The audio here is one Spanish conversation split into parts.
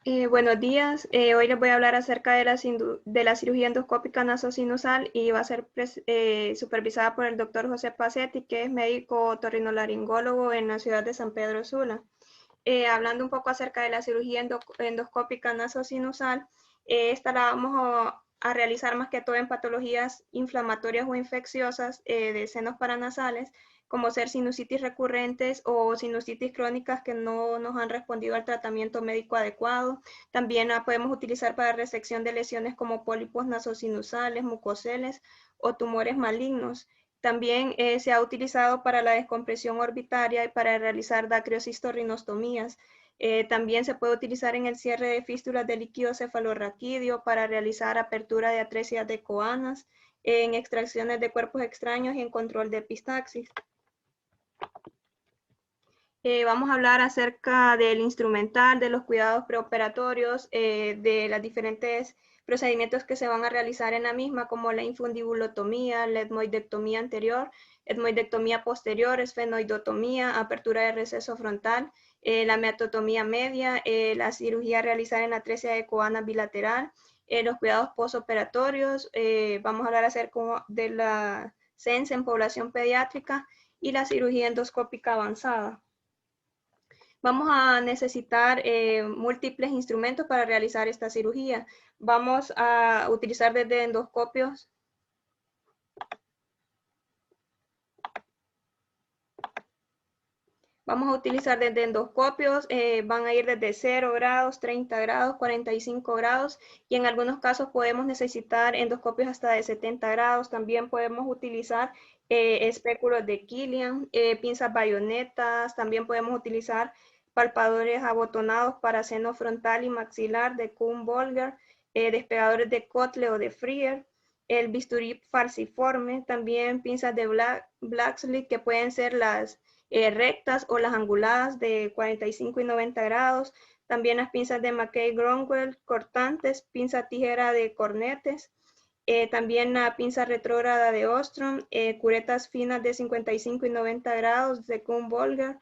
Buenos días. Hoy les voy a hablar acerca de la cirugía endoscópica nasosinusal y va a ser supervisada por el doctor José Pacetti, que es médico otorrinolaringólogo en la ciudad de San Pedro Sula. Hablando un poco acerca de la cirugía endoscópica nasosinusal, esta la vamos a realizar más que todo en patologías inflamatorias o infecciosas de senos paranasales, como ser sinusitis recurrentes o sinusitis crónicas que no nos han respondido al tratamiento médico adecuado. También la podemos utilizar para resección de lesiones como pólipos nasosinusales, mucoceles o tumores malignos. También se ha utilizado para la descompresión orbitaria y para realizar dacriosistorrinostomías. También se puede utilizar en el cierre de fístulas de líquido cefalorraquídeo para realizar apertura de atresias de coanas, en extracciones de cuerpos extraños y en control de epistaxis. Vamos a hablar acerca del instrumental, de los cuidados preoperatorios, de los diferentes procedimientos que se van a realizar en la misma, como la infundibulotomía, la etmoidectomía anterior, etmoidectomía posterior, esfenoidotomía, apertura de receso frontal, la meatotomía media, la cirugía realizada en la atresia de coana bilateral, los cuidados postoperatorios, vamos a hablar acerca de la CENS en población pediátrica y la cirugía endoscópica avanzada. Vamos a necesitar múltiples instrumentos para realizar esta cirugía. Vamos a utilizar desde endoscopios. Vamos a utilizar desde endoscopios, van a ir desde 0 grados, 30 grados, 45 grados y en algunos casos podemos necesitar endoscopios hasta de 70 grados. También podemos utilizar espéculos de Killian, pinzas bayonetas, también podemos utilizar palpadores abotonados para seno frontal y maxilar de Kuhn-Bolger, despegadores de Kotle o de Freer, el bisturí falciforme, también pinzas de Blacksley que pueden ser las rectas o las anguladas de 45 y 90 grados, también las pinzas de McKay-Grunwald cortantes, pinza tijera de cornetes, también la pinza retrógrada de Ostrom, curetas finas de 55 y 90 grados de Kuhn-Bolger,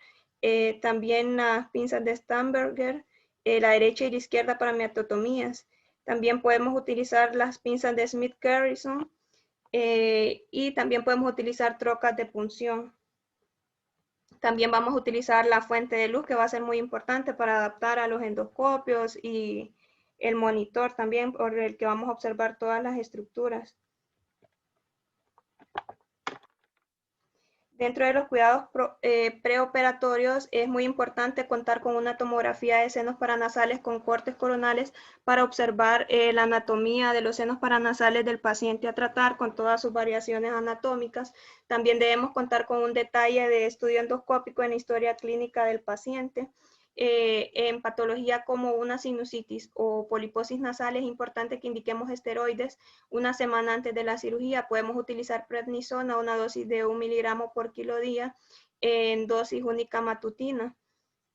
también las pinzas de Stamberger, la derecha y la izquierda para meatotomías. También podemos utilizar las pinzas de Smith-Garrison y también podemos utilizar trocas de punción. También vamos a utilizar la fuente de luz que va a ser muy importante para adaptar a los endoscopios y el monitor también por el que vamos a observar todas las estructuras. Dentro de los cuidados preoperatorios es muy importante contar con una tomografía de senos paranasales con cortes coronales para observar la anatomía de los senos paranasales del paciente a tratar con todas sus variaciones anatómicas. También debemos contar con un detalle de estudio endoscópico en la historia clínica del paciente. En patología como una sinusitis o poliposis nasal es importante que indiquemos esteroides una semana antes de la cirugía. Podemos utilizar prednisona, una dosis de 1 miligramo por kilo día en dosis única matutina.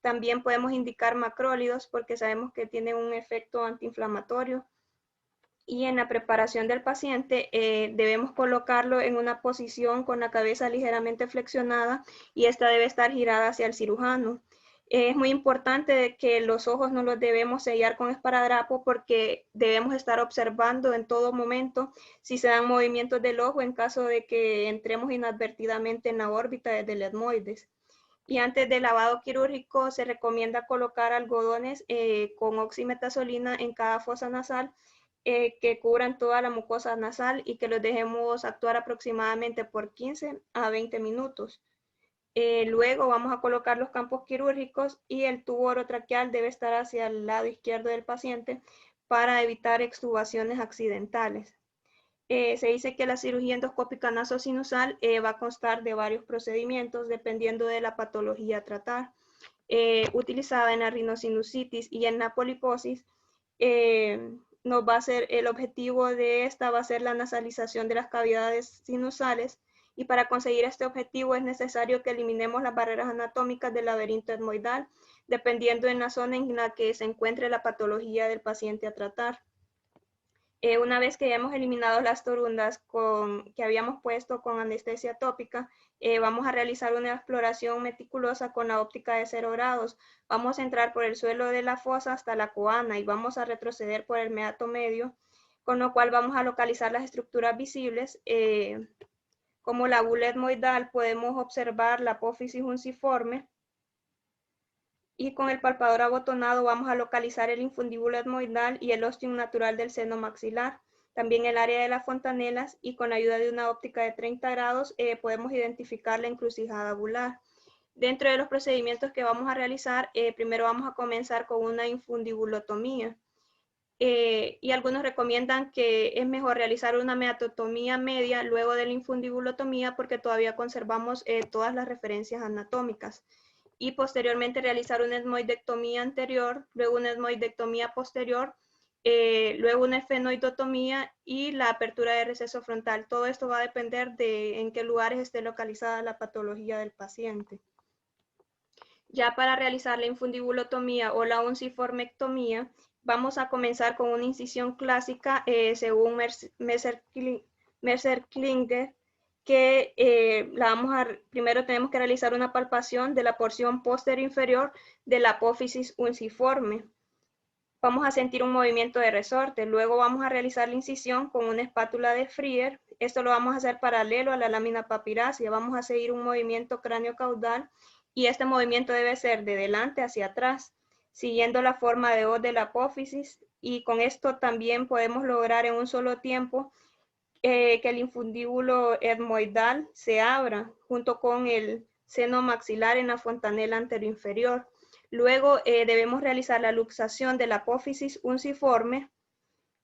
También podemos indicar macrólidos porque sabemos que tienen un efecto antiinflamatorio. Y en la preparación del paciente debemos colocarlo en una posición con la cabeza ligeramente flexionada y esta debe estar girada hacia el cirujano. Es muy importante que los ojos no los debemos sellar con esparadrapo porque debemos estar observando en todo momento si se dan movimientos del ojo en caso de que entremos inadvertidamente en la órbita desde el etmoides. Y antes del lavado quirúrgico se recomienda colocar algodones con oximetazolina en cada fosa nasal que cubran toda la mucosa nasal y que los dejemos actuar aproximadamente por 15 a 20 minutos. Luego vamos a colocar los campos quirúrgicos y el tubo orotraqueal debe estar hacia el lado izquierdo del paciente para evitar extubaciones accidentales. Se dice que la cirugía endoscópica nasosinusal va a constar de varios procedimientos dependiendo de la patología a tratar. Utilizada en la rinosinusitis y en la poliposis, nos va a ser el objetivo de esta va a ser la nasalización de las cavidades sinusales y para conseguir este objetivo es necesario que eliminemos las barreras anatómicas del laberinto etmoidal dependiendo en la zona en la que se encuentre la patología del paciente a tratar. Una vez que hayamos eliminado las torundas que habíamos puesto con anestesia tópica, vamos a realizar una exploración meticulosa con la óptica de 0 grados. Vamos a entrar por el suelo de la fosa hasta la coana y vamos a retroceder por el meato medio, con lo cual vamos a localizar las estructuras visibles. Como la bula etmoidal, podemos observar la apófisis unciforme, y con el palpador abotonado vamos a localizar el infundíbulo etmoidal y el ostium natural del seno maxilar. También el área de las fontanelas, y con la ayuda de una óptica de 30 grados podemos identificar la encrucijada bular. Dentro de los procedimientos que vamos a realizar, primero vamos a comenzar con una infundibulotomía. Y algunos recomiendan que es mejor realizar una meatotomía media luego de la infundibulotomía porque todavía conservamos todas las referencias anatómicas. Y posteriormente realizar una etmoidectomía anterior, luego una etmoidectomía posterior, luego una efenoidotomía y la apertura de receso frontal. Todo esto va a depender de en qué lugares esté localizada la patología del paciente. Ya para realizar la infundibulotomía o la unciformectomía, vamos a comenzar con una incisión clásica según Mercer-Klinger, que primero tenemos que realizar una palpación de la porción posterior inferior de la apófisis unciforme. Vamos a sentir un movimiento de resorte. Luego vamos a realizar la incisión con una espátula de Frier. Esto lo vamos a hacer paralelo a la lámina papirácea. Vamos a seguir un movimiento cráneo-caudal y este movimiento debe ser de delante hacia atrás, siguiendo la forma de O de la apófisis, y con esto también podemos lograr en un solo tiempo que el infundíbulo etmoidal se abra junto con el seno maxilar en la fontanela anteroinferior. Luego debemos realizar la luxación de la apófisis unciforme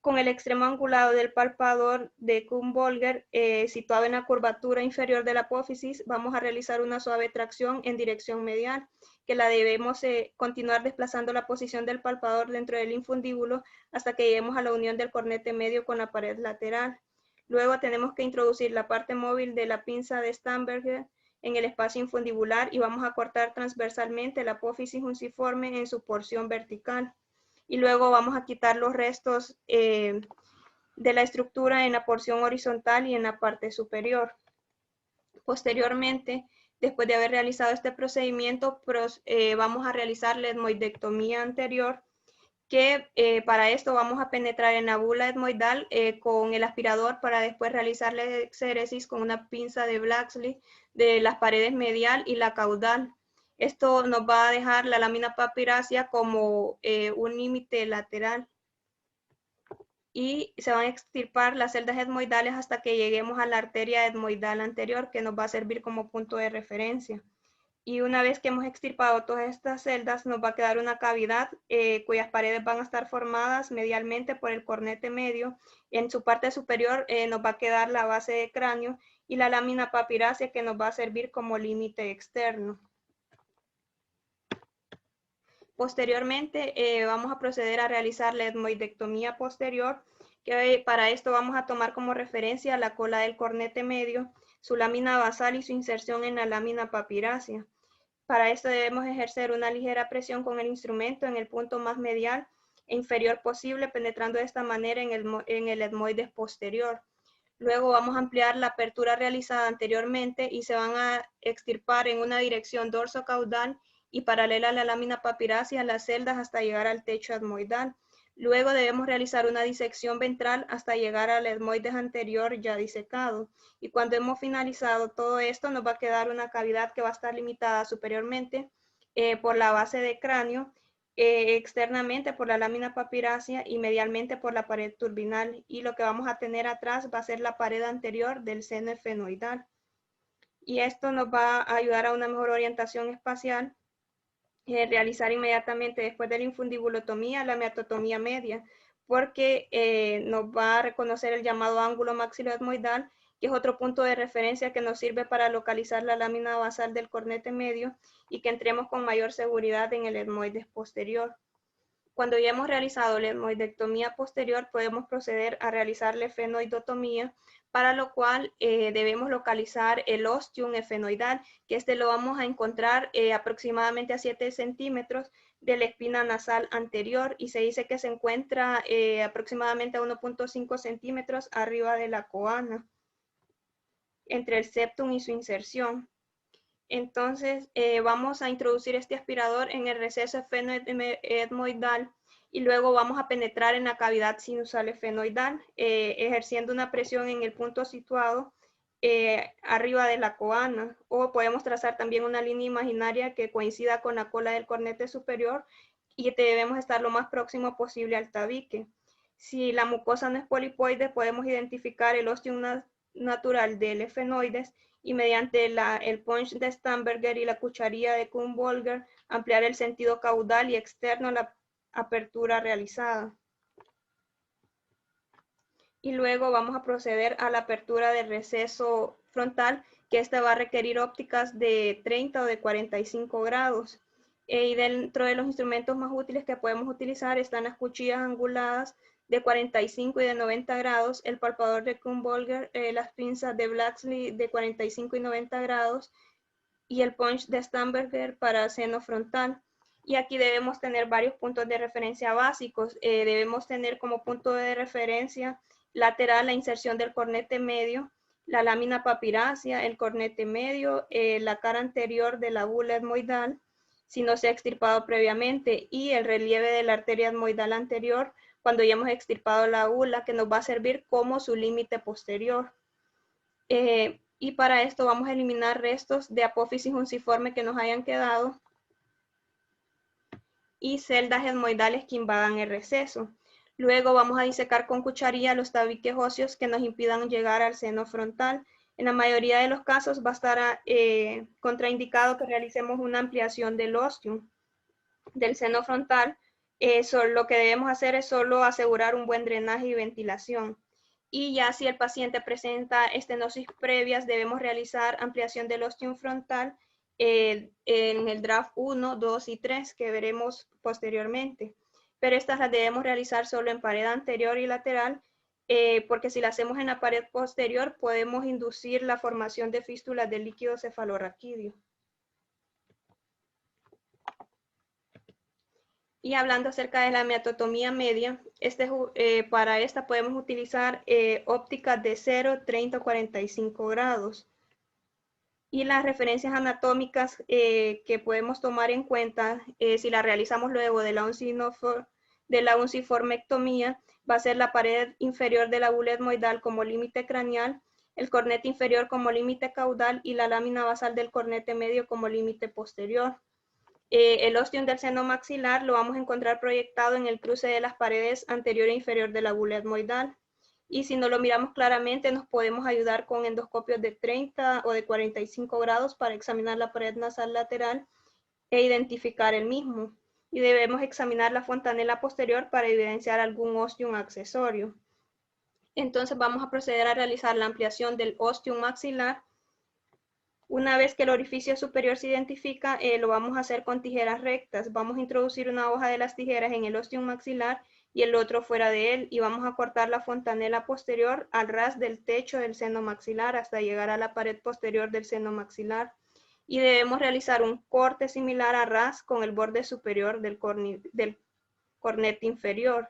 con el extremo angulado del palpador de Kuhn-Bolger situado en la curvatura inferior de la apófisis. Vamos a realizar una suave tracción en dirección medial, que la debemos continuar desplazando la posición del palpador dentro del infundíbulo hasta que lleguemos a la unión del cornete medio con la pared lateral. Luego tenemos que introducir la parte móvil de la pinza de Stamberger en el espacio infundibular y vamos a cortar transversalmente la apófisis unciforme en su porción vertical. Y luego vamos a quitar los restos de la estructura en la porción horizontal y en la parte superior. Posteriormente, después de haber realizado este procedimiento, vamos a realizar la etmoidectomía anterior, que para esto vamos a penetrar en la bula etmoidal con el aspirador para después realizar la exéresis con una pinza de Blacksley de las paredes medial y la caudal. Esto nos va a dejar la lámina papirácea como un límite lateral y se van a extirpar las celdas etmoidales hasta que lleguemos a la arteria etmoidal anterior, que nos va a servir como punto de referencia. Y una vez que hemos extirpado todas estas celdas, nos va a quedar una cavidad cuyas paredes van a estar formadas medialmente por el cornete medio. En su parte superior nos va a quedar la base de cráneo y la lámina papirácea, que nos va a servir como límite externo. Posteriormente vamos a proceder a realizar la etmoidectomía posterior, que para esto vamos a tomar como referencia la cola del cornete medio, su lámina basal y su inserción en la lámina papirácea. Para esto debemos ejercer una ligera presión con el instrumento en el punto más medial e inferior posible, penetrando de esta manera en el etmoides posterior. Luego vamos a ampliar la apertura realizada anteriormente y se van a extirpar en una dirección dorso-caudal y paralela a la lámina papirácea las celdas hasta llegar al techo etmoidal. Luego debemos realizar una disección ventral hasta llegar al etmoides anterior ya disecado. Y cuando hemos finalizado todo esto, nos va a quedar una cavidad que va a estar limitada superiormente por la base de cráneo, externamente por la lámina papirácea y medialmente por la pared turbinal. Y lo que vamos a tener atrás va a ser la pared anterior del seno efenoidal. Y esto nos va a ayudar a una mejor orientación espacial. Realizar inmediatamente después de la infundibulotomía la meatotomía media, porque nos va a reconocer el llamado ángulo maxiloetmoidal, que es otro punto de referencia que nos sirve para localizar la lámina basal del cornete medio y que entremos con mayor seguridad en el etmoides posterior. Cuando ya hemos realizado la etmoidectomía posterior, podemos proceder a realizar la efenoidotomía, para lo cual debemos localizar el ostium efenoidal, que este lo vamos a encontrar aproximadamente a 7 centímetros de la espina nasal anterior y se dice que se encuentra aproximadamente a 1.5 centímetros arriba de la coana, entre el septum y su inserción. Entonces vamos a introducir este aspirador en el receso efenoetmoidal y luego vamos a penetrar en la cavidad sinusal efenoidal, ejerciendo una presión en el punto situado arriba de la coana, o podemos trazar también una línea imaginaria que coincida con la cola del cornete superior y debemos estar lo más próximo posible al tabique. Si la mucosa no es polipoide, podemos identificar el ostium natural del efenoides y mediante el punch de Stamberger y la cucharilla de Kuhn-Bolger ampliar el sentido caudal y externo a la apertura realizada. Y luego vamos a proceder a la apertura del receso frontal, que esta va a requerir ópticas de 30 o de 45 grados. Y dentro de los instrumentos más útiles que podemos utilizar están las cuchillas anguladas de 45 y de 90 grados, el palpador de Kuhn-Bolger, las pinzas de Blacksley de 45 y 90 grados y el punch de Stamberger para seno frontal. Y aquí debemos tener varios puntos de referencia básicos. Debemos tener como punto de referencia lateral la inserción del cornete medio, la lámina papirácea, el cornete medio, la cara anterior de la bula etmoidal, si no se ha extirpado previamente, y el relieve de la arteria etmoidal anterior cuando ya hemos extirpado la bula, que nos va a servir como su límite posterior. Y para esto vamos a eliminar restos de apófisis unciforme que nos hayan quedado y celdas etmoidales que invadan el receso. Luego vamos a disecar con cucharilla los tabiques óseos que nos impidan llegar al seno frontal. En la mayoría de los casos va a estar contraindicado que realicemos una ampliación del ostium del seno frontal. Lo que debemos hacer es solo asegurar un buen drenaje y ventilación. Y ya si el paciente presenta estenosis previas, debemos realizar ampliación del ostium frontal en el draft 1, 2 y 3 que veremos posteriormente. Pero estas las debemos realizar solo en pared anterior y lateral, porque si la hacemos en la pared posterior podemos inducir la formación de fístulas del líquido cefalorraquídeo. Y hablando acerca de la miototomía media, para esta podemos utilizar ópticas de 0, 30 o 45 grados. Y las referencias anatómicas que podemos tomar en cuenta si la realizamos luego de la unciformectomía va a ser la pared inferior de la bula etmoidal como límite craneal, el cornete inferior como límite caudal y la lámina basal del cornete medio como límite posterior. El ostium del seno maxilar lo vamos a encontrar proyectado en el cruce de las paredes anterior e inferior de la bula etmoidal. Y si no lo miramos claramente, nos podemos ayudar con endoscopios de 30 o de 45 grados para examinar la pared nasal lateral e identificar el mismo. Y debemos examinar la fontanela posterior para evidenciar algún ostium accesorio. Entonces vamos a proceder a realizar la ampliación del ostium maxilar. Una vez que el orificio superior se identifica, lo vamos a hacer con tijeras rectas. Vamos a introducir una hoja de las tijeras en el ostium maxilar y el otro fuera de él, y vamos a cortar la fontanela posterior al ras del techo del seno maxilar hasta llegar a la pared posterior del seno maxilar. Y debemos realizar un corte similar a ras con el borde superior del cornete inferior.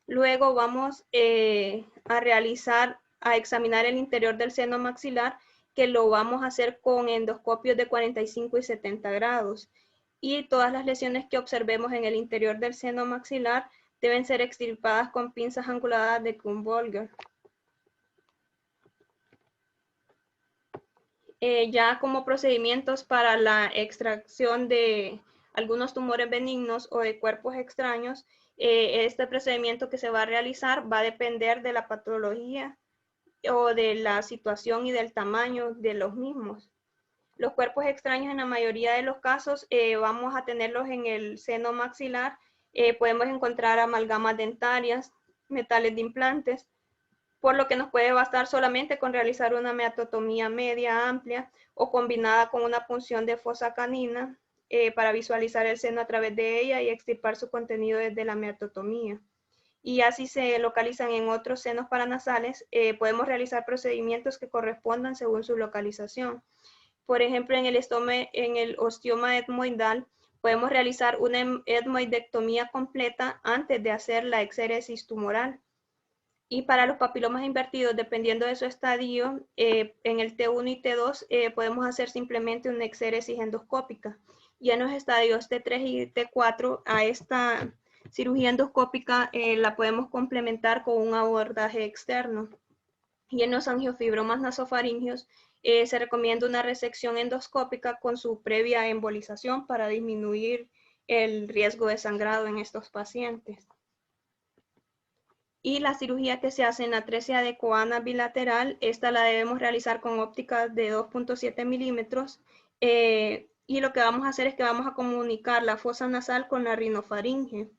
Luego vamos a examinar el interior del seno maxilar, que lo vamos a hacer con endoscopios de 45 y 70 grados. Y todas las lesiones que observemos en el interior del seno maxilar deben ser extirpadas con pinzas anguladas de Kuhn-Bolger. Ya como procedimientos para la extracción de algunos tumores benignos o de cuerpos extraños, este procedimiento que se va a realizar va a depender de la patología o de la situación y del tamaño de los mismos. Los cuerpos extraños en la mayoría de los casos vamos a tenerlos en el seno maxilar. Podemos encontrar amalgamas dentarias, metales de implantes, por lo que nos puede bastar solamente con realizar una miototomía media amplia o combinada con una punción de fosa canina para visualizar el seno a través de ella y extirpar su contenido desde la miototomía. Y así se localizan en otros senos paranasales, podemos realizar procedimientos que correspondan según su localización. Por ejemplo, en el osteoma etmoidal Podemos realizar una etmoidectomía completa antes de hacer la exéresis tumoral. Y para los papilomas invertidos, dependiendo de su estadio, en el T1 y T2 podemos hacer simplemente una exéresis endoscópica. Y en los estadios T3 y T4, a esta cirugía endoscópica la podemos complementar con un abordaje externo. Y en los angiofibromas nasofaringeos se recomienda una resección endoscópica con su previa embolización para disminuir el riesgo de sangrado en estos pacientes. Y la cirugía que se hace en atresia de Coana bilateral, esta la debemos realizar con ópticas de 2.7 milímetros. Y lo que vamos a hacer es que vamos a comunicar la fosa nasal con la rinofaringe.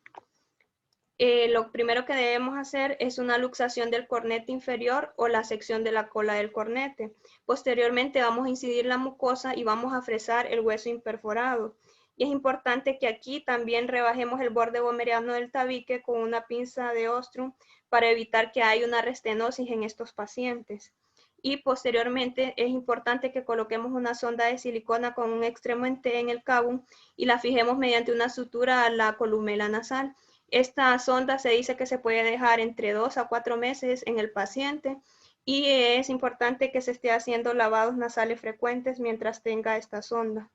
Lo primero que debemos hacer es una luxación del cornete inferior o la sección de la cola del cornete. Posteriormente vamos a incidir la mucosa y vamos a fresar el hueso imperforado. Y es importante que aquí también rebajemos el borde vomeriano del tabique con una pinza de ostrum para evitar que haya una restenosis en estos pacientes. Y posteriormente es importante que coloquemos una sonda de silicona con un extremo en T en el cabum y la fijemos mediante una sutura a la columela nasal. Esta sonda se dice que se puede dejar entre 2 a 4 meses en el paciente y es importante que se esté haciendo lavados nasales frecuentes mientras tenga esta sonda.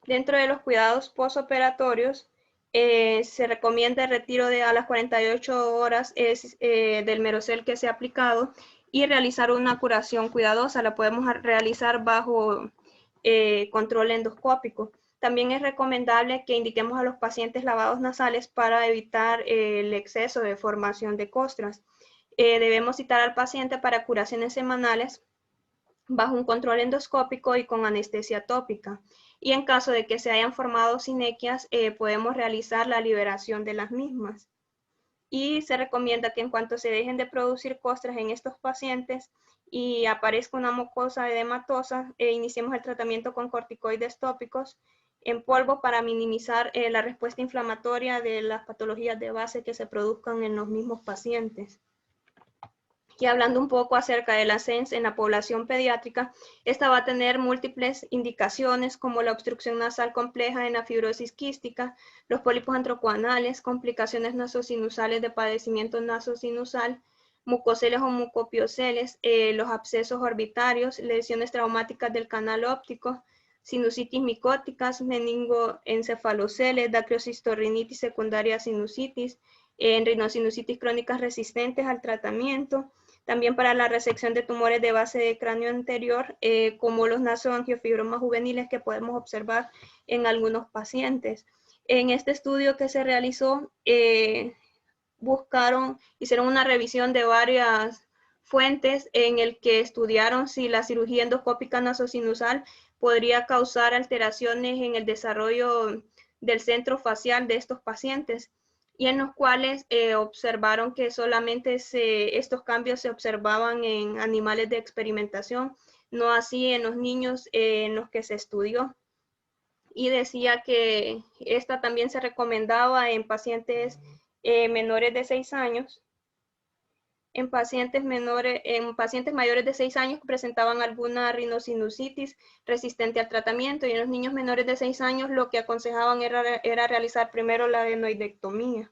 Dentro de los cuidados postoperatorios, se recomienda el retiro a las 48 horas del merocel que se ha aplicado y realizar una curación cuidadosa. La podemos realizar bajo control endoscópico. También es recomendable que indiquemos a los pacientes lavados nasales para evitar el exceso de formación de costras. Debemos citar al paciente para curaciones semanales bajo un control endoscópico y con anestesia tópica. Y en caso de que se hayan formado sinequias, podemos realizar la liberación de las mismas. Y se recomienda que en cuanto se dejen de producir costras en estos pacientes y aparezca una mucosa edematosa, iniciemos el tratamiento con corticoides tópicos en polvo para minimizar la respuesta inflamatoria de las patologías de base que se produzcan en los mismos pacientes. Y hablando un poco acerca de la SENS en la población pediátrica, esta va a tener múltiples indicaciones como la obstrucción nasal compleja en la fibrosis quística, los pólipos antrocoanales, complicaciones nasosinusales de padecimiento nasosinusal, mucoceles o mucopioceles, los abscesos orbitarios, lesiones traumáticas del canal óptico, sinusitis micóticas, meningoencefaloceles, dacriocistorrinitis secundaria sinusitis, rinosinusitis crónicas resistentes al tratamiento. También para la resección de tumores de base de cráneo anterior, como los nasoangiofibromas juveniles que podemos observar en algunos pacientes. En este estudio que se realizó, hicieron una revisión de varias fuentes en el que estudiaron si la cirugía endoscópica nasosinusal podría causar alteraciones en el desarrollo del centro facial de estos pacientes, y en los cuales observaron que solamente estos cambios se observaban en animales de experimentación, no así en los niños en los que se estudió. Y decía que esta también se recomendaba en pacientes menores de 6 años, en pacientes mayores de 6 años que presentaban alguna rinosinusitis resistente al tratamiento, y en los niños menores de 6 años lo que aconsejaban era realizar primero la adenoidectomía.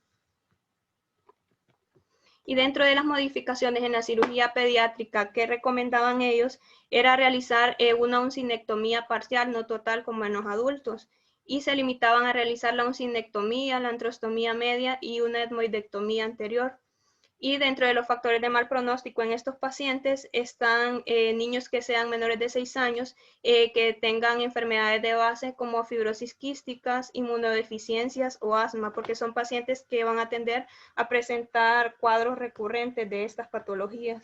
Y dentro de las modificaciones en la cirugía pediátrica que recomendaban ellos era realizar una uncinectomía parcial, no total como en los adultos, y se limitaban a realizar la uncinectomía, la antrostomía media y una etmoidectomía anterior. Y dentro de los factores de mal pronóstico en estos pacientes están niños que sean menores de 6 años, que tengan enfermedades de base como fibrosis quísticas, inmunodeficiencias o asma, porque son pacientes que van a tender a presentar cuadros recurrentes de estas patologías.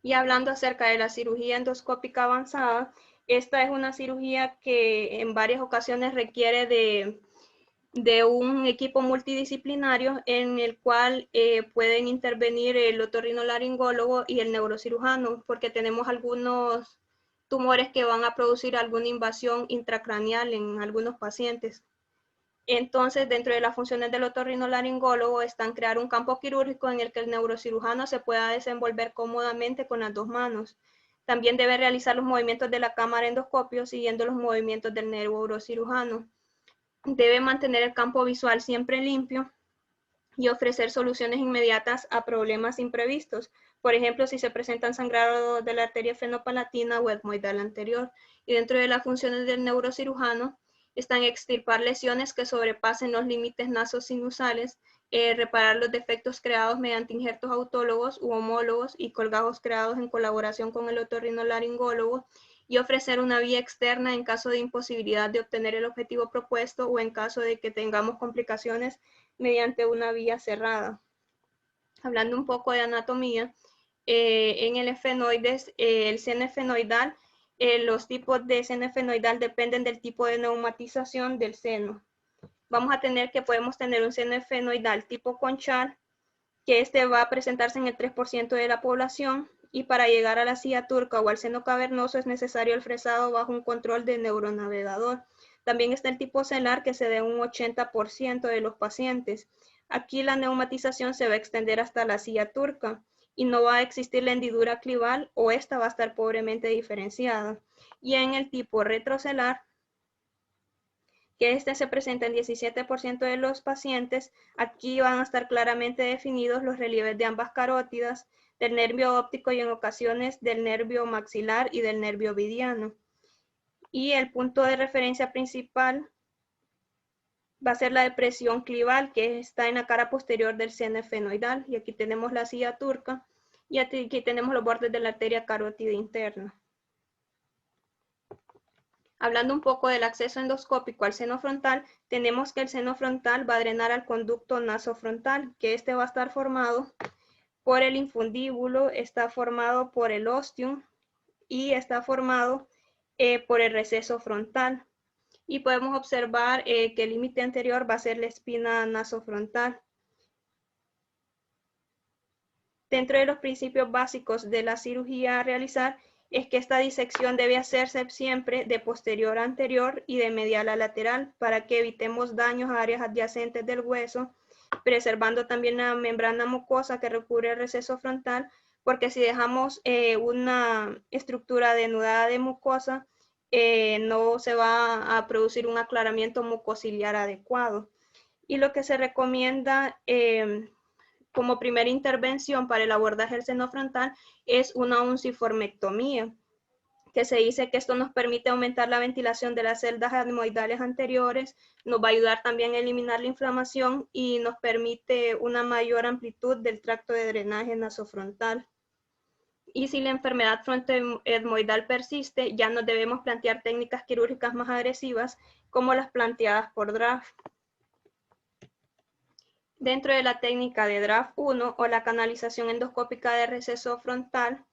Y hablando acerca de la cirugía endoscópica avanzada, esta es una cirugía que en varias ocasiones requiere de un equipo multidisciplinario en el cual pueden intervenir el otorrinolaringólogo y el neurocirujano, porque tenemos algunos tumores que van a producir alguna invasión intracraneal en algunos pacientes. Entonces, dentro de las funciones del otorrinolaringólogo están crear un campo quirúrgico en el que el neurocirujano se pueda desenvolver cómodamente con las dos manos. También debe realizar los movimientos de la cámara endoscopio siguiendo los movimientos del neurocirujano. Debe mantener el campo visual siempre limpio y ofrecer soluciones inmediatas a problemas imprevistos. Por ejemplo, si se presentan sangrado de la arteria fenopalatina o etmoidal anterior. Y dentro de las funciones del neurocirujano están extirpar lesiones que sobrepasen los límites nasosinusales, reparar los defectos creados mediante injertos autólogos u homólogos y colgajos creados en colaboración con el otorrinolaringólogo, y ofrecer una vía externa en caso de imposibilidad de obtener el objetivo propuesto o en caso de que tengamos complicaciones mediante una vía cerrada. Hablando un poco de anatomía, en el efenoides, el seno efenoidal, los tipos de seno efenoidal dependen del tipo de neumatización del seno. Vamos a tener que podemos tener un seno efenoidal tipo conchal, que este va a presentarse en el 3% de la población, y para llegar a la silla turca o al seno cavernoso es necesario el fresado bajo un control de neuronavegador. También está el tipo celar, que se da en un 80% de los pacientes. Aquí la neumatización se va a extender hasta la silla turca y no va a existir la hendidura clival, o esta va a estar pobremente diferenciada. Y en el tipo retrocelar, que este se presenta en 17% de los pacientes, aquí van a estar claramente definidos los relieves de ambas carótidas, del nervio óptico y en ocasiones del nervio maxilar y del nervio ovidiano. Y el punto de referencia principal va a ser la depresión clival, que está en la cara posterior del seno efenoidal. Y aquí tenemos la silla turca y aquí tenemos los bordes de la arteria carótida interna. Hablando un poco del acceso endoscópico al seno frontal, tenemos que el seno frontal va a drenar al conducto nasofrontal, que este va a estar formado por el infundíbulo, está formado por el ostium y está formado por el receso frontal. Y podemos observar que el límite anterior va a ser la espina nasofrontal. Dentro de los principios básicos de la cirugía a realizar es que esta disección debe hacerse siempre de posterior a anterior y de medial a lateral para que evitemos daños a áreas adyacentes del hueso, preservando también la membrana mucosa que recubre el receso frontal, porque si dejamos una estructura denudada de mucosa, no se va a producir un aclaramiento mucociliar adecuado. Y lo que se recomienda como primera intervención para el abordaje del seno frontal es una unciformectomía, que se dice que esto nos permite aumentar la ventilación de las celdas adenoidales anteriores, nos va a ayudar también a eliminar la inflamación y nos permite una mayor amplitud del tracto de drenaje nasofrontal. Y si la enfermedad frontoetmoidal persiste, ya nos debemos plantear técnicas quirúrgicas más agresivas, como las planteadas por Draft. Dentro de la técnica de Draft 1 o la canalización endoscópica de receso frontal,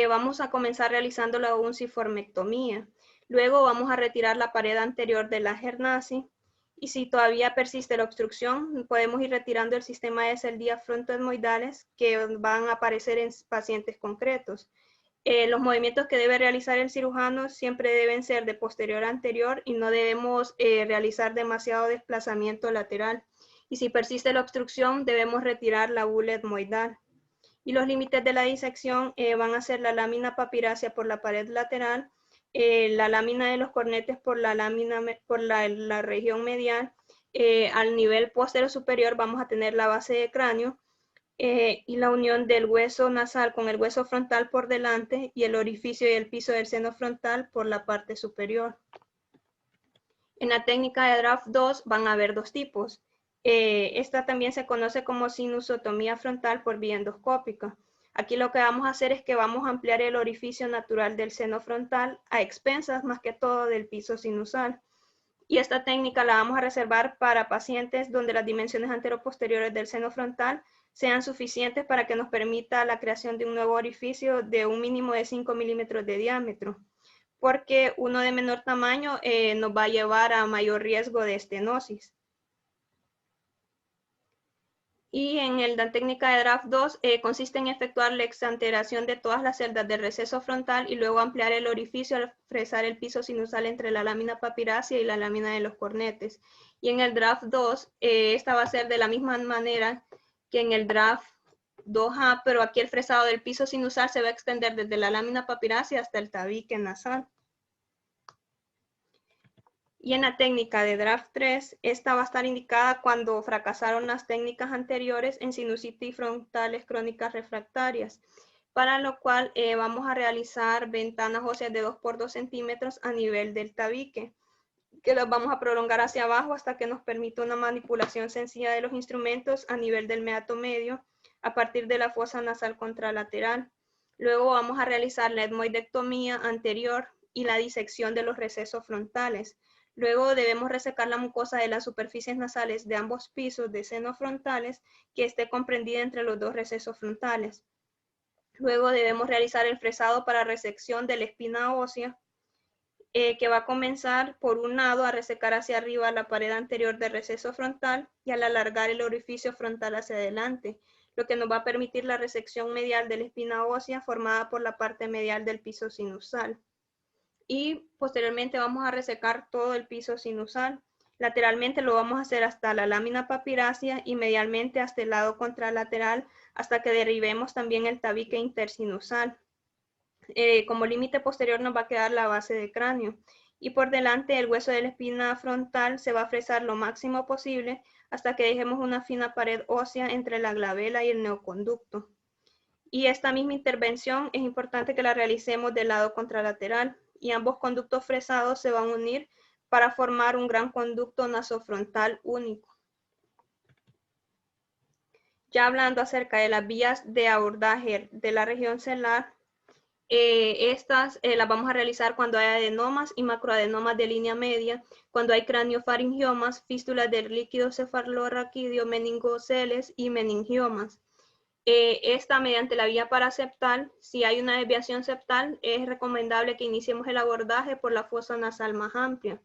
vamos a comenzar realizando la unciformectomía. Luego vamos a retirar la pared anterior de la Hernasi, y si todavía persiste la obstrucción, podemos ir retirando el sistema de celdías frontoetmoidales que van a aparecer en pacientes concretos. Los movimientos que debe realizar el cirujano siempre deben ser de posterior a anterior y no debemos realizar demasiado desplazamiento lateral. Y si persiste la obstrucción, debemos retirar la bula etmoidal. Y los límites de la disección van a ser la lámina papirácea por la pared lateral, la lámina de los cornetes por la lámina por la región medial. Al nivel posterior superior vamos a tener la base de cráneo y la unión del hueso nasal con el hueso frontal por delante y el orificio y el piso del seno frontal por la parte superior. En la técnica de Draft 2 van a haber dos tipos. Esta también se conoce como sinusotomía frontal por vía endoscópica. Aquí lo que vamos a hacer es que vamos a ampliar el orificio natural del seno frontal a expensas más que todo del piso sinusal. Y esta técnica la vamos a reservar para pacientes donde las dimensiones anteroposteriores del seno frontal sean suficientes para que nos permita la creación de un nuevo orificio de un mínimo de 5 milímetros de diámetro, porque uno de menor tamaño nos va a llevar a mayor riesgo de estenosis. Y en la técnica de Draft 2 consiste en efectuar la exanteración de todas las celdas del receso frontal y luego ampliar el orificio al fresar el piso sinusal entre la lámina papirácea y la lámina de los cornetes. Y en el Draft 2, esta va a ser de la misma manera que en el Draft 2A, pero aquí el fresado del piso sinusal se va a extender desde la lámina papirácea hasta el tabique nasal. Y en la técnica de draft 3, esta va a estar indicada cuando fracasaron las técnicas anteriores en sinusitis frontales crónicas refractarias, para lo cual vamos a realizar ventanas óseas de 2 por 2 centímetros a nivel del tabique, que las vamos a prolongar hacia abajo hasta que nos permita una manipulación sencilla de los instrumentos a nivel del meato medio a partir de la fosa nasal contralateral. Luego vamos a realizar la etmoidectomía anterior y la disección de los recesos frontales. Luego debemos resecar la mucosa de las superficies nasales de ambos pisos de senos frontales que esté comprendida entre los 2 recesos frontales. Luego debemos realizar el fresado para resección de la espina ósea, que va a comenzar por un lado a resecar hacia arriba la pared anterior del receso frontal y al alargar el orificio frontal hacia adelante, lo que nos va a permitir la resección medial de la espina ósea formada por la parte medial del piso sinusal. Y posteriormente vamos a resecar todo el piso sinusal. Lateralmente lo vamos a hacer hasta la lámina papirácea y medialmente hasta el lado contralateral hasta que derribemos también el tabique intersinusal. Como límite posterior nos va a quedar la base de cráneo. Y por delante el hueso de la espina frontal se va a fresar lo máximo posible hasta que dejemos una fina pared ósea entre la glabela y el neoconducto. Y esta misma intervención es importante que la realicemos del lado contralateral y ambos conductos fresados se van a unir para formar un gran conducto nasofrontal único. Ya hablando acerca de las vías de abordaje de la región celar, estas las vamos a realizar cuando hay adenomas y macroadenomas de línea media, cuando hay craniofaringiomas, fístulas del líquido cefalorraquídeo, meningoceles y meningiomas. Esta mediante la vía paraseptal. Si hay una desviación septal, es recomendable que iniciemos el abordaje por la fosa nasal más amplia.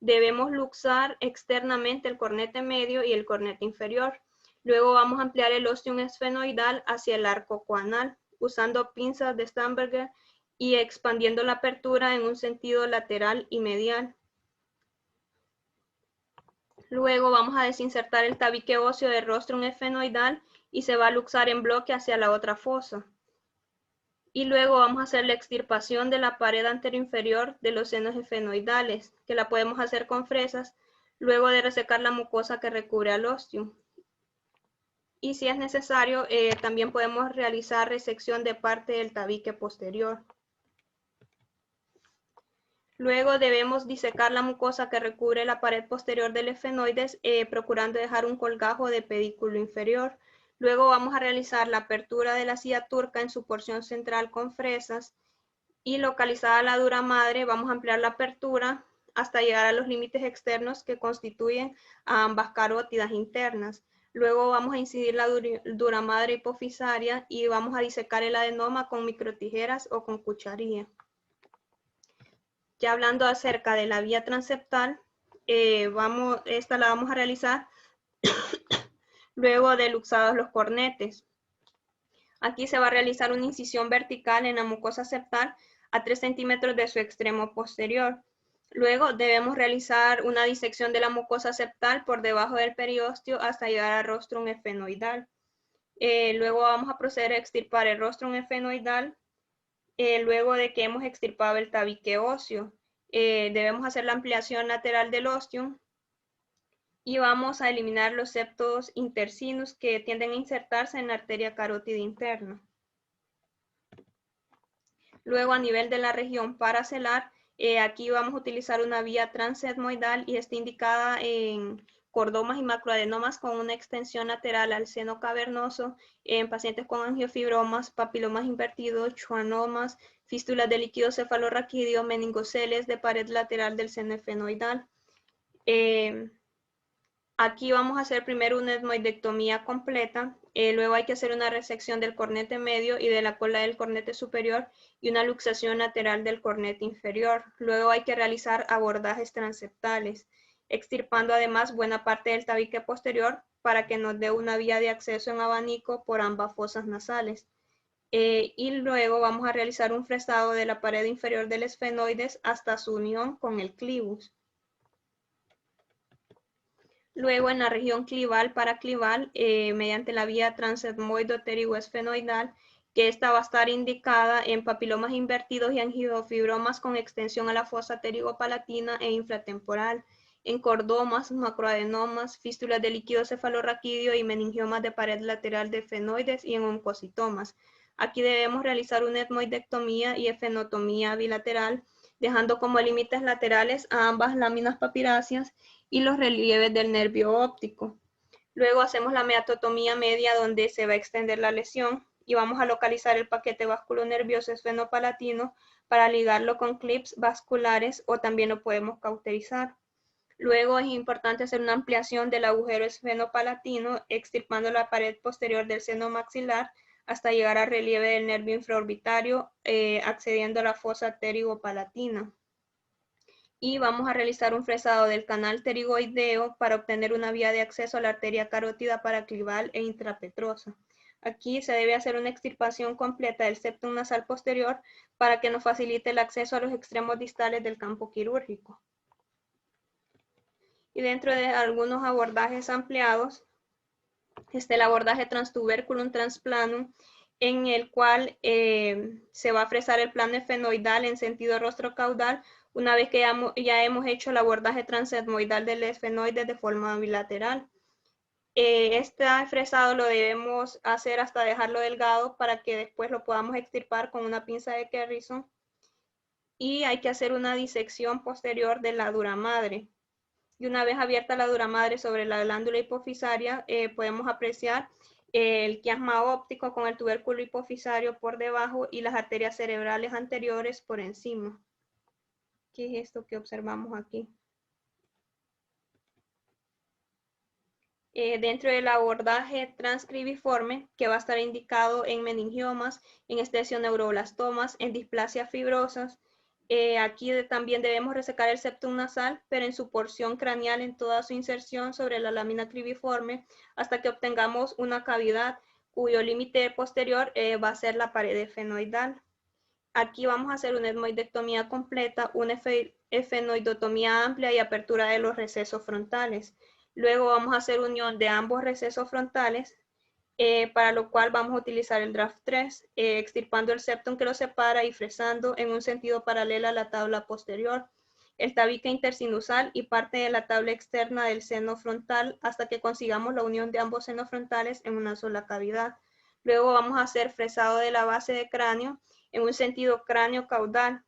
Debemos luxar externamente el cornete medio y el cornete inferior. Luego vamos a ampliar el ostium esfenoidal hacia el arco coanal, usando pinzas de Stamberger y expandiendo la apertura en un sentido lateral y medial. Luego vamos a desinsertar el tabique óseo del rostrum esfenoidal y se va a luxar en bloque hacia la otra fosa. Y luego vamos a hacer la extirpación de la pared anteroinferior de los senos esfenoidales, que la podemos hacer con fresas, luego de resecar la mucosa que recubre al ostium. Y si es necesario, también podemos realizar resección de parte del tabique posterior. Luego debemos disecar la mucosa que recubre la pared posterior del esfenoides, procurando dejar un colgajo de pedículo inferior. Luego vamos a realizar la apertura de la silla turca en su porción central con fresas y localizada la dura madre vamos a ampliar la apertura hasta llegar a los límites externos que constituyen a ambas carótidas internas. Luego vamos a incidir la dura madre hipofisaria y vamos a disecar el adenoma con microtijeras o con cucharilla. Ya hablando acerca de la vía transeptal, esta la vamos a realizar luego de luxados los cornetes. Aquí se va a realizar una incisión vertical en la mucosa septal a 3 centímetros de su extremo posterior. Luego debemos realizar una disección de la mucosa septal por debajo del periósteo hasta llegar al rostrum esfenoidal. Luego vamos a proceder a extirpar el rostrum esfenoidal luego de que hemos extirpado el tabique óseo. Debemos hacer la ampliación lateral del ostium y vamos a eliminar los septos intersinus que tienden a insertarse en la arteria carótida interna. Luego, a nivel de la región paracelar, aquí vamos a utilizar una vía transetmoidal y está indicada en cordomas y macroadenomas con una extensión lateral al seno cavernoso, en pacientes con angiofibromas, papilomas invertidos, schwannomas, fístulas de líquido cefalorraquídeo, meningoceles de pared lateral del seno esfenoidal. Aquí vamos a hacer primero una etmoidectomía completa, luego hay que hacer una resección del cornete medio y de la cola del cornete superior y una luxación lateral del cornete inferior. Luego hay que realizar abordajes transeptales, extirpando además buena parte del tabique posterior para que nos dé una vía de acceso en abanico por ambas fosas nasales. Y luego vamos a realizar un fresado de la pared inferior del esfenoides hasta su unión con el clivus. Luego, en la región clival paraclival, mediante la vía transetmoido-pterigoesfenoidal, que esta va a estar indicada en papilomas invertidos y angidofibromas con extensión a la fosa pterigopalatina e infratemporal, en cordomas, macroadenomas, fístulas de líquido cefalorraquídeo y meningiomas de pared lateral de efenoides y en oncocitomas. Aquí debemos realizar una etmoidectomía y efenotomía bilateral, dejando como límites laterales a ambas láminas papiráceas y los relieves del nervio óptico. Luego hacemos la meatotomía media donde se va a extender la lesión y vamos a localizar el paquete vasculonervioso esfenopalatino para ligarlo con clips vasculares o también lo podemos cauterizar. Luego es importante hacer una ampliación del agujero esfenopalatino extirpando la pared posterior del seno maxilar hasta llegar al relieve del nervio infraorbitario, accediendo a la fosa pterigopalatina. Y vamos a realizar un fresado del canal pterigoideo para obtener una vía de acceso a la arteria carótida paraclival e intrapetrosa. Aquí se debe hacer una extirpación completa del septum nasal posterior para que nos facilite el acceso a los extremos distales del campo quirúrgico. Y dentro de algunos abordajes ampliados, está el abordaje transtuberculum transplanum, en el cual se va a fresar el plano esfenoidal en sentido rostro-caudal una vez que ya hemos hecho el abordaje transetmoidal del esfenoide de forma bilateral. Este fresado lo debemos hacer hasta dejarlo delgado para que después lo podamos extirpar con una pinza de Kerrison. Y hay que hacer una disección posterior de la dura madre. Y una vez abierta la dura madre sobre la glándula hipofisaria, podemos apreciar el quiasma óptico con el tubérculo hipofisario por debajo y las arterias cerebrales anteriores por encima. ¿Qué es esto que observamos aquí? Dentro del abordaje transcribiforme, que va a estar indicado en meningiomas, en estesioneuroblastomas, en displasias fibrosas. Aquí también debemos resecar el septum nasal, pero en su porción craneal en toda su inserción sobre la lámina cribiforme, hasta que obtengamos una cavidad cuyo límite posterior va a ser la pared efenoidal. Aquí vamos a hacer una etmoidectomía completa, una efenoidotomía amplia y apertura de los recesos frontales. Luego vamos a hacer unión de ambos recesos frontales, para lo cual vamos a utilizar el draft 3, extirpando el septum que lo separa y fresando en un sentido paralelo a la tabla posterior, el tabique intersinusal y parte de la tabla externa del seno frontal hasta que consigamos la unión de ambos senos frontales en una sola cavidad. Luego vamos a hacer fresado de la base de cráneo en un sentido cráneo-caudal.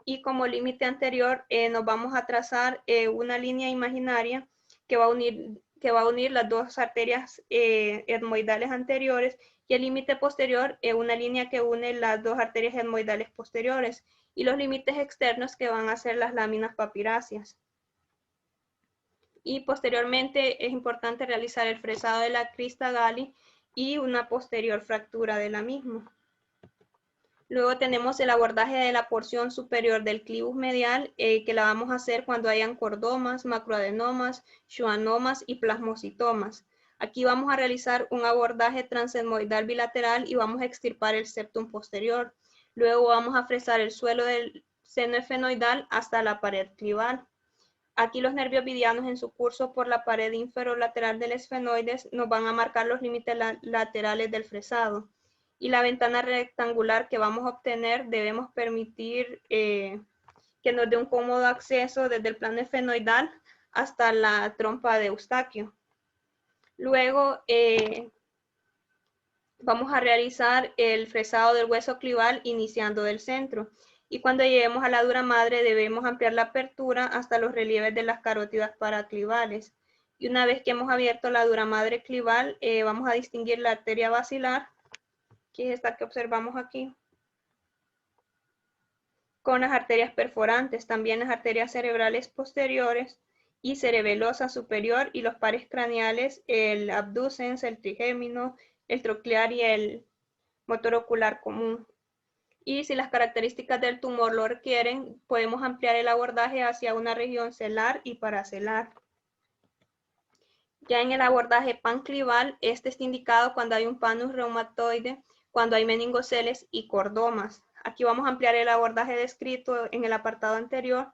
Y como límite anterior nos vamos a trazar una línea imaginaria que va a unir las dos arterias etmoidales anteriores y el límite posterior una línea que une las dos arterias etmoidales posteriores y los límites externos que van a ser las láminas papiráceas. Y posteriormente es importante realizar el fresado de la crista Galli y una posterior fractura de la misma. Luego tenemos el abordaje de la porción superior del clivus medial, que la vamos a hacer cuando hayan cordomas, macroadenomas, schwannomas y plasmocitomas. Aquí vamos a realizar un abordaje transetmoidal bilateral y vamos a extirpar el septum posterior. Luego vamos a fresar el suelo del seno efenoidal hasta la pared clival. Aquí los nervios vidianos en su curso por la pared inferolateral del esfenoides nos van a marcar los límites laterales del fresado. Y la ventana rectangular que vamos a obtener debemos permitir que nos dé un cómodo acceso desde el plano esfenoidal hasta la trompa de Eustaquio. Luego vamos a realizar el fresado del hueso clival iniciando del centro. Y cuando lleguemos a la dura madre debemos ampliar la apertura hasta los relieves de las carótidas paraclivales. Y una vez que hemos abierto la dura madre clival, vamos a distinguir la arteria basilar, que es esta que observamos aquí, con las arterias perforantes, también las arterias cerebrales posteriores y cerebelosa superior y los pares craneales, el abducens, el trigémino, el troclear y el motor ocular común. Y si las características del tumor lo requieren, podemos ampliar el abordaje hacia una región celar y paracelar. Ya en el abordaje panclival, este está indicado cuando hay un panus reumatoide, cuando hay meningoceles y cordomas. Aquí vamos a ampliar el abordaje descrito en el apartado anterior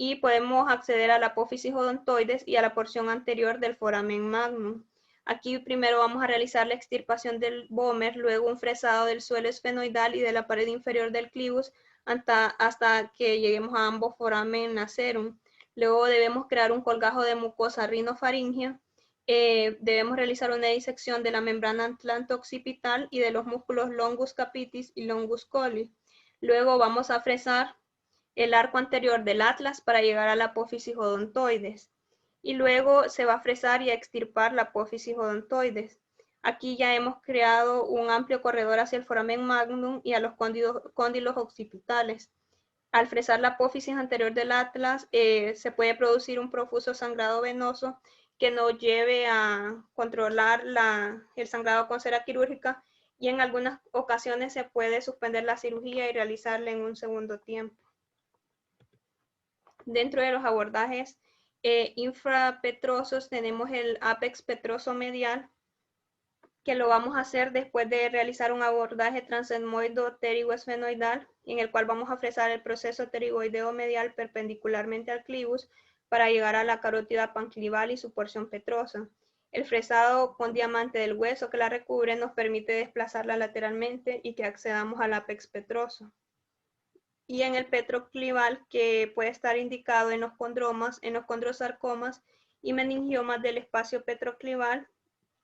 y podemos acceder a la apófisis odontoides y a la porción anterior del foramen magnum. Aquí primero vamos a realizar la extirpación del vómer, luego un fresado del suelo esfenoidal y de la pared inferior del clivus hasta que lleguemos a ambos foramen nascerum. Luego debemos crear un colgajo de mucosa rinofaringea. Debemos realizar una disección de la membrana atlanto-occipital y de los músculos longus capitis y longus colli. Luego vamos a fresar el arco anterior del atlas para llegar a la apófisis odontoides. Y luego se va a fresar y a extirpar la apófisis odontoides. Aquí ya hemos creado un amplio corredor hacia el foramen magnum y a los cóndilos occipitales. Al fresar la apófisis anterior del atlas, se puede producir un profuso sangrado venoso que nos lleve a controlar el sangrado con cera quirúrgica, y en algunas ocasiones se puede suspender la cirugía y realizarla en un segundo tiempo. Dentro de los abordajes infrapetrosos tenemos el apex petroso medial, que lo vamos a hacer después de realizar un abordaje transetmoido pterigoesfenoidal, en el cual vamos a fresar el proceso pterigoideo medial perpendicularmente al clivus para llegar a la carótida panclival y su porción petrosa. El fresado con diamante del hueso que la recubre nos permite desplazarla lateralmente y que accedamos al apex petroso. Y en el petroclival, que puede estar indicado en los condromas, en los condrosarcomas y meningiomas del espacio petroclival.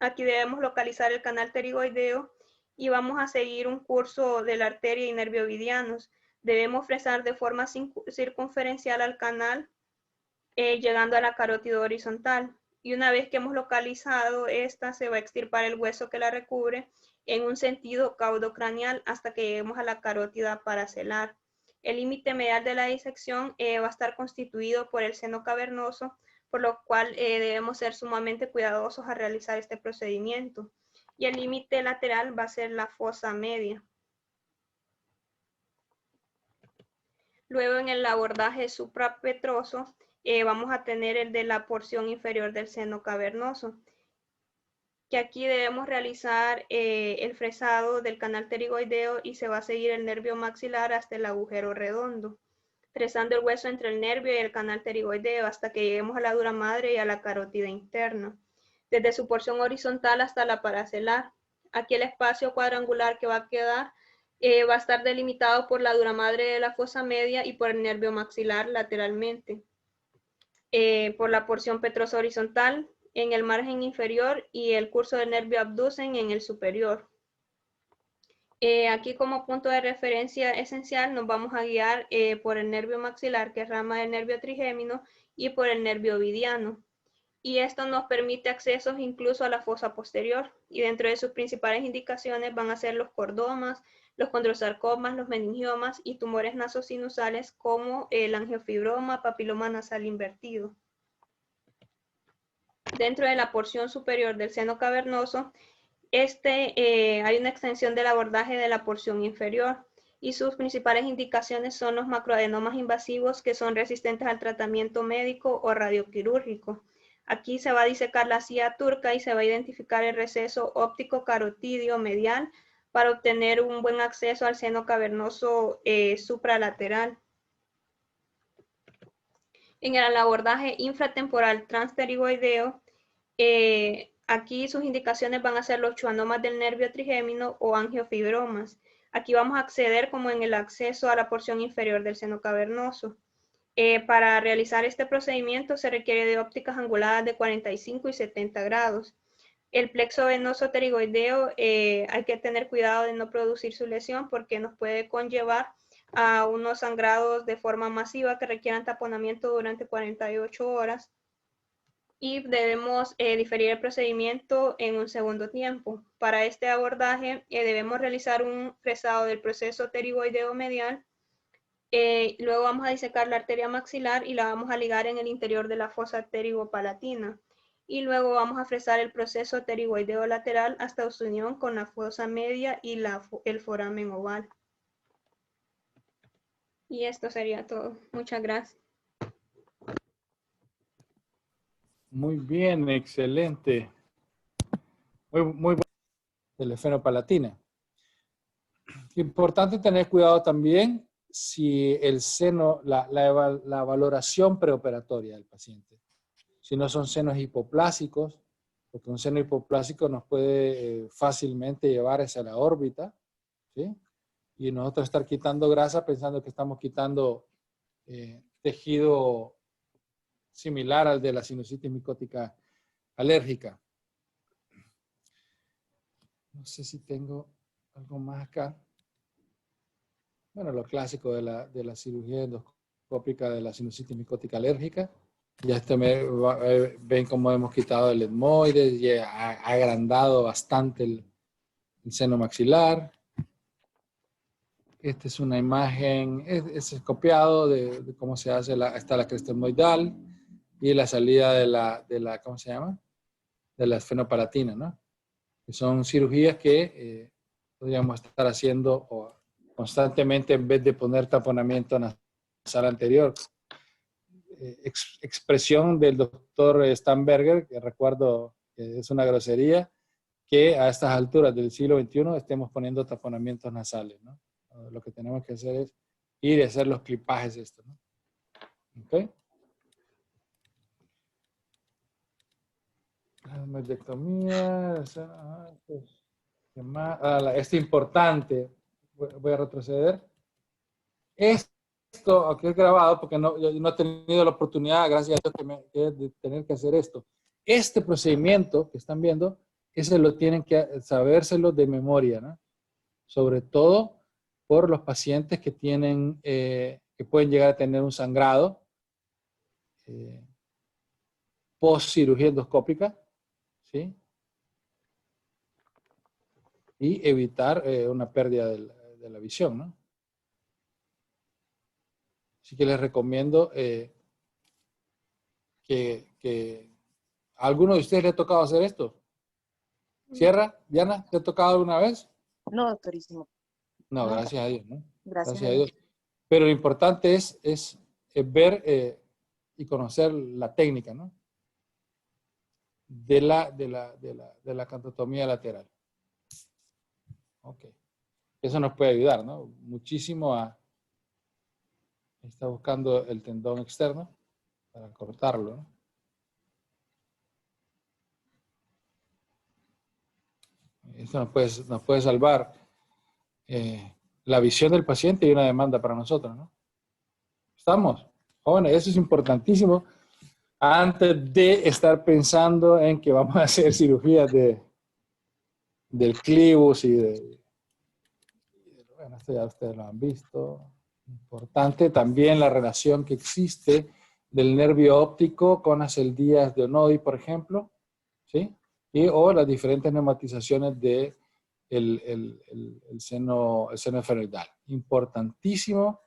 Aquí debemos localizar el canal pterigoideo y vamos a seguir un curso de la arteria y nervio ovidianos. Debemos fresar de forma circunferencial al canal, llegando a la carótida horizontal. Y una vez que hemos localizado esta, se va a extirpar el hueso que la recubre en un sentido caudocranial hasta que lleguemos a la carótida paracelar. El límite medial de la disección va a estar constituido por el seno cavernoso, por lo cual debemos ser sumamente cuidadosos al realizar este procedimiento. Y el límite lateral va a ser la fosa media. Luego, en el abordaje suprapetroso, vamos a tener el de la porción inferior del seno cavernoso, que aquí debemos realizar el fresado del canal pterigoideo y se va a seguir el nervio maxilar hasta el agujero redondo, fresando el hueso entre el nervio y el canal pterigoideo hasta que lleguemos a la dura madre y a la carótida interna, desde su porción horizontal hasta la paracelar. Aquí el espacio cuadrangular que va a quedar va a estar delimitado por la dura madre de la fosa media y por el nervio maxilar lateralmente, por la porción petrosa horizontal en el margen inferior y el curso del nervio abducen en el superior. Aquí como punto de referencia esencial nos vamos a guiar por el nervio maxilar, que es rama del nervio trigémino, y por el nervio ovidiano. Y esto nos permite accesos incluso a la fosa posterior. Y dentro de sus principales indicaciones van a ser los cordomas, los condrosarcomas, los meningiomas y tumores nasosinusales como el angiofibroma, papiloma nasal invertido. Dentro de la porción superior del seno cavernoso, hay una extensión del abordaje de la porción inferior y sus principales indicaciones son los macroadenomas invasivos que son resistentes al tratamiento médico o radioquirúrgico. Aquí se va a disecar la silla turca y se va a identificar el receso óptico carotidio medial para obtener un buen acceso al seno cavernoso supralateral. En el abordaje infratemporal transpterigoideo, aquí sus indicaciones van a ser los schwannomas del nervio trigémino o angiofibromas. Aquí vamos a acceder como en el acceso a la porción inferior del seno cavernoso. Para realizar este procedimiento se requiere de ópticas anguladas de 45 y 70 grados. El plexo venoso pterigoideo hay que tener cuidado de no producir su lesión porque nos puede conllevar a unos sangrados de forma masiva que requieran taponamiento durante 48 horas. Y debemos diferir el procedimiento en un segundo tiempo. Para este abordaje debemos realizar un fresado del proceso pterigoideo medial. Luego vamos a disecar la arteria maxilar y la vamos a ligar en el interior de la fosa pterigopalatina. Y luego vamos a fresar el proceso pterigoideo lateral hasta su unión con la fosa media y el foramen oval. Y esto sería todo. Muchas gracias. Muy bien, excelente. Muy bueno. El esfenopalatina. Importante tener cuidado también si el seno, la valoración preoperatoria del paciente. Si no son senos hipoplásicos, porque un seno hipoplásico nos puede fácilmente llevar hacia la órbita, ¿sí? Y nosotros estar quitando grasa pensando que estamos quitando tejido similar al de la sinusitis micótica alérgica. No sé si tengo algo más acá. Bueno, lo clásico de la cirugía endoscópica de la sinusitis micótica alérgica. Ya ven cómo hemos quitado el etmoides y ha agrandado bastante el seno maxilar. Esta es una imagen, es copiado de cómo se hace, está la cresta etmoidal y la salida de la ¿cómo se llama? De la esfenopalatina, ¿no? Que son cirugías que podríamos estar haciendo constantemente en vez de poner taponamiento nasal anterior. Expresión del doctor Stamberger, que recuerdo que es una grosería, que a estas alturas del siglo XXI estemos poniendo taponamientos nasales, ¿no? Lo que tenemos que hacer es ir a hacer los clipajes estos, ¿no? ¿Ok? La mastectomía, este importante, voy a retroceder. Esto, aunque es grabado, porque yo no he tenido la oportunidad, gracias a Dios, de tener que hacer esto. Este procedimiento que están viendo, ese lo tienen que sabérselo de memoria, ¿no? Sobre todo por los pacientes que tienen, que pueden llegar a tener un sangrado post cirugía endoscópica, ¿sí? Y evitar una pérdida de la visión, ¿no? Así que les recomiendo que ¿a alguno de ustedes le ha tocado hacer esto? ¿Sierra? ¿Diana? ¿Te ha tocado alguna vez? No, doctorísimo. No, Nunca. gracias a Dios, ¿no? Gracias a Dios. Pero lo importante es ver y conocer la técnica, ¿no? De la cantotomía lateral. Ok. Eso nos puede ayudar, ¿no? Muchísimo está buscando el tendón externo para cortarlo, ¿no? Esto nos puede salvar la visión del paciente y una demanda para nosotros, ¿no? ¿Estamos? Jóvenes, eso es importantísimo antes de estar pensando en que vamos a hacer cirugías del clivus bueno, esto ya ustedes lo han visto. Importante también la relación que existe del nervio óptico con las celdillas de Onodi, por ejemplo, ¿sí? O las diferentes neumatizaciones de el seno esfenoidal. Importantísimo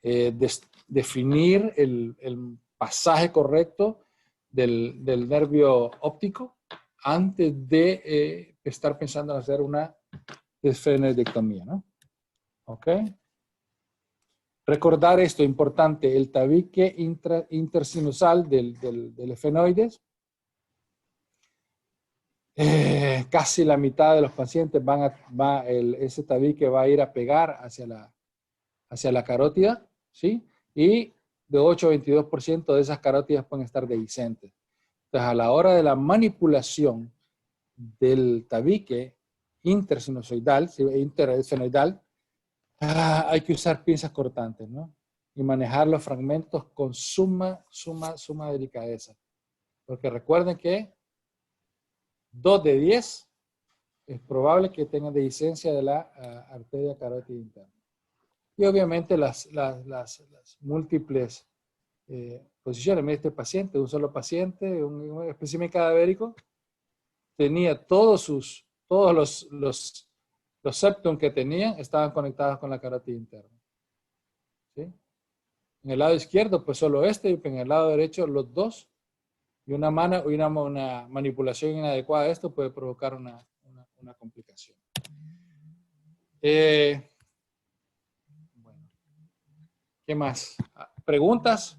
definir el pasaje correcto del nervio óptico antes de estar pensando en hacer una esfenoidectomía, ¿no? ¿Ok? Recordar esto, importante, el tabique intersinusal del esfenoides. Casi la mitad de los pacientes ese tabique va a ir a pegar hacia la carótida, ¿sí? Y de 8 a 22% de esas carótidas pueden estar dehiscentes. Entonces, a la hora de la manipulación del tabique intersinusoidal, interesfenoidal, hay que usar pinzas cortantes, ¿no? Y manejar los fragmentos con suma delicadeza. Porque recuerden que 2 de 10 es probable que tengan dehiscencia de la arteria carótida interna. Y obviamente las múltiples posiciones. Mira, este paciente, un solo paciente, un espécimen cadavérico, tenía todos los septum que tenían estaban conectados con la carótida interna. ¿Sí? En el lado izquierdo, pues solo este, y en el lado derecho, los dos. Y una manipulación inadecuada de esto puede provocar una complicación. Bueno. ¿Qué más? ¿Preguntas?